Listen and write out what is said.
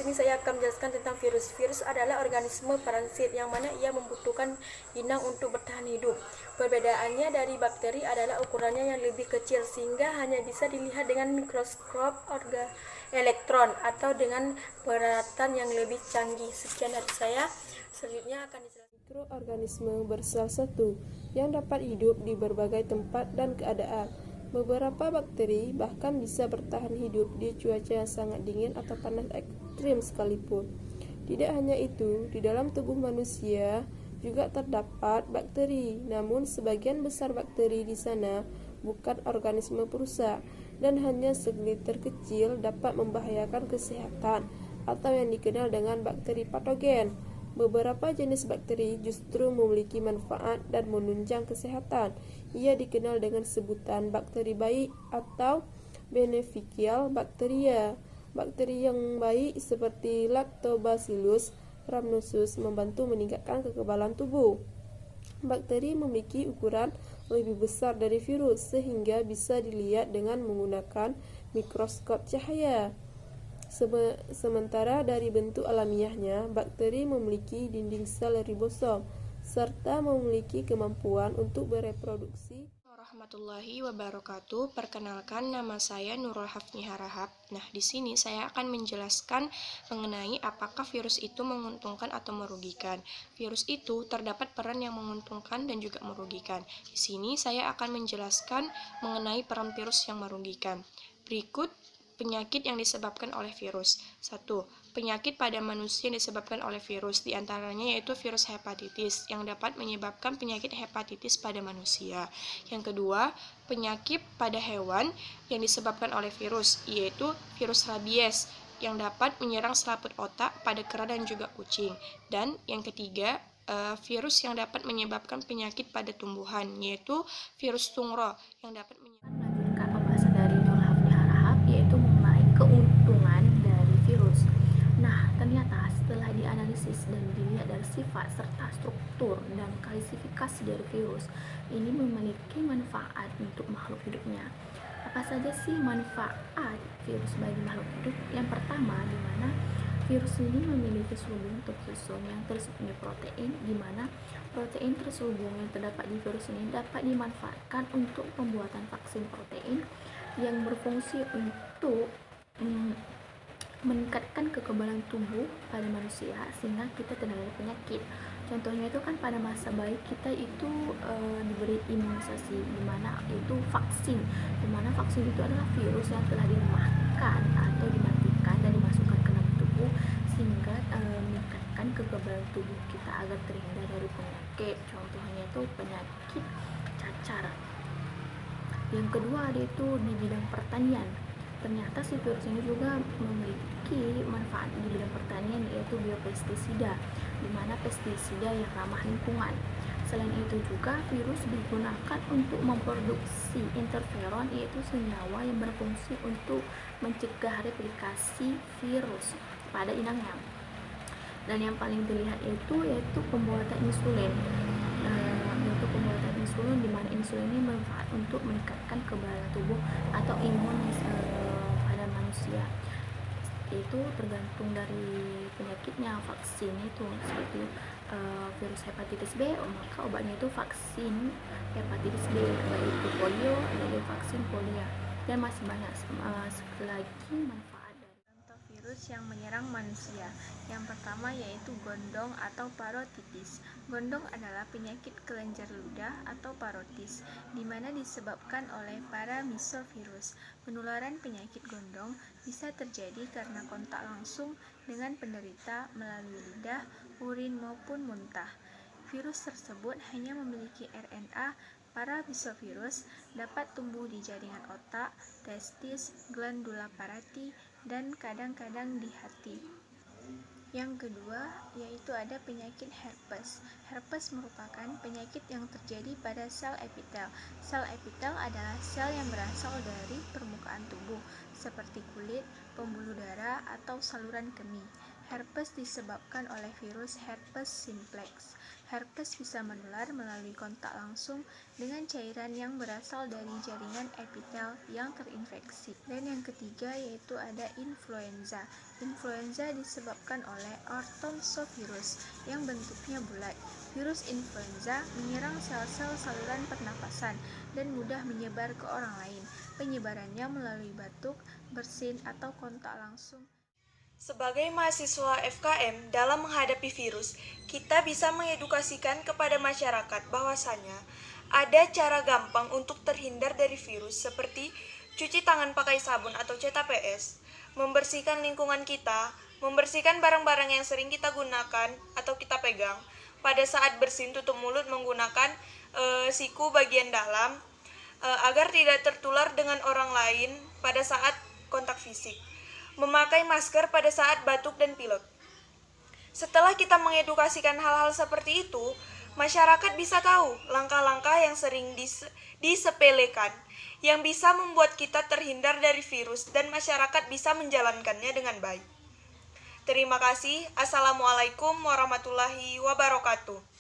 sini saya akan menjelaskan tentang virus. Virus adalah organisme parasit yang mana ia membutuhkan inang untuk bertahan hidup. Perbedaannya dari bakteri adalah ukurannya yang lebih kecil sehingga hanya bisa dilihat dengan mikroskop elektron atau dengan peralatan yang lebih canggih. Sekian dari saya. Selanjutnya akan dijelaskan. Mikroorganisme bersel satu yang dapat hidup di berbagai tempat dan keadaan. Beberapa bakteri bahkan bisa bertahan hidup di cuaca yang sangat dingin atau panas ekstrim sekalipun. Tidak hanya itu, di dalam tubuh manusia juga terdapat bakteri, namun sebagian besar bakteri di sana bukan organisme perusak dan hanya segelintir kecil dapat membahayakan kesehatan atau yang dikenal dengan bakteri patogen. Beberapa jenis bakteri justru memiliki manfaat dan menunjang kesehatan. Ia dikenal dengan sebutan bakteri baik atau beneficial bacteria. Bakteri yang baik seperti Lactobacillus rhamnosus membantu meningkatkan kekebalan tubuh. Bakteri memiliki ukuran lebih besar dari virus sehingga bisa dilihat dengan menggunakan mikroskop cahaya. Sementara dari bentuk alamiahnya, bakteri memiliki dinding sel ribosom serta memiliki kemampuan untuk bereproduksi. Warahmatullahi wabarakatuh. Perkenalkan, nama saya Nurul Hafni Harahap. Nah, di sini saya akan menjelaskan mengenai apakah virus itu menguntungkan atau merugikan. Virus itu terdapat peran yang menguntungkan dan juga merugikan. Di sini saya akan menjelaskan mengenai peran virus yang merugikan. Berikut penyakit yang disebabkan oleh virus. 1. Penyakit pada manusia yang disebabkan oleh virus, diantaranya yaitu virus hepatitis yang dapat menyebabkan penyakit hepatitis pada manusia. Yang kedua, penyakit pada hewan yang disebabkan oleh virus, yaitu virus rabies yang dapat menyerang selaput otak pada kera dan juga kucing. Dan yang ketiga, virus yang dapat menyebabkan penyakit pada tumbuhan, yaitu virus tungro yang dapat menyebabkan pembahasan dari Nur Hafni Harahap, yaitu mengenai keuntungan dari virus. Nah, ternyata setelah dianalisis dan dilihat dari sifat serta struktur dan klasifikasi dari virus, ini memiliki manfaat untuk makhluk hidupnya. Apa saja sih manfaat virus bagi makhluk hidup? Yang pertama, di mana virus ini memiliki selubung tersusun yang tersembunyi protein, di mana protein terselubung yang terdapat di virus ini dapat dimanfaatkan untuk pembuatan vaksin protein yang berfungsi untuk meningkatkan kekebalan tubuh pada manusia sehingga kita tidak ada penyakit. Contohnya itu kan pada masa bayi kita itu diberi imunisasi, dimana itu vaksin, dimana vaksin itu adalah virus yang telah dilemahkan atau dimatikan dan dimasukkan ke dalam tubuh sehingga meningkatkan kekebalan tubuh kita agar terhindar dari penyakit. Contohnya itu penyakit cacar. Yang kedua yaitu di bidang pertanian. Ternyata si virus ini juga memiliki manfaat di bidang pertanian, yaitu biopestisida, di mana pestisida yang ramah lingkungan. Selain itu juga virus digunakan untuk memproduksi interferon, yaitu senyawa yang berfungsi untuk mencegah replikasi virus pada inangnya. Dan yang paling terlihat yaitu pembuatan insulin. Untuk pembuatan insulin, di mana insulin ini bermanfaat untuk meningkatkan kekebalan tubuh atau imun pada manusia. Itu tergantung dari penyakitnya. Vaksin itu seperti virus hepatitis B, maka obatnya itu vaksin hepatitis B, baik itu polio, ada vaksin polio, dan masih banyak sekali lagi manfaat dari virus yang menyerang manusia. Yang pertama yaitu gondong atau parotitis. Gondong adalah penyakit kelenjar ludah atau parotis, di mana disebabkan oleh paramisovirus. Penularan penyakit gondong bisa terjadi karena kontak langsung dengan penderita melalui lidah, urin maupun muntah. Virus tersebut hanya memiliki RNA. Paramisovirus dapat tumbuh di jaringan otak, testis, glandula parati, dan kadang-kadang di hati. Yang kedua yaitu ada penyakit herpes. Herpes merupakan penyakit yang terjadi pada sel epitel. Sel epitel adalah sel yang berasal dari permukaan tubuh seperti kulit, pembuluh darah, atau saluran kemih. Herpes disebabkan oleh virus herpes simplex. Herpes bisa menular melalui kontak langsung dengan cairan yang berasal dari jaringan epitel yang terinfeksi. Dan yang ketiga yaitu ada influenza. Influenza disebabkan oleh orthomsovirus yang bentuknya bulat. Virus influenza menyerang sel-sel saluran pernapasan dan mudah menyebar ke orang lain. Penyebarannya melalui batuk, bersin, atau kontak langsung. Sebagai mahasiswa FKM, dalam menghadapi virus, kita bisa mengedukasikan kepada masyarakat bahwasanya ada cara gampang untuk terhindar dari virus seperti cuci tangan pakai sabun atau CTPS, membersihkan lingkungan kita, membersihkan barang-barang yang sering kita gunakan atau kita pegang. Pada saat bersin, tutup mulut menggunakan siku bagian dalam agar tidak tertular dengan orang lain pada saat kontak fisik. Memakai masker pada saat batuk dan pilek. Setelah kita mengedukasikan hal-hal seperti itu, masyarakat bisa tahu langkah-langkah yang sering disepelekan yang bisa membuat kita terhindar dari virus dan masyarakat bisa menjalankannya dengan baik. Terima kasih. Assalamualaikum warahmatullahi wabarakatuh.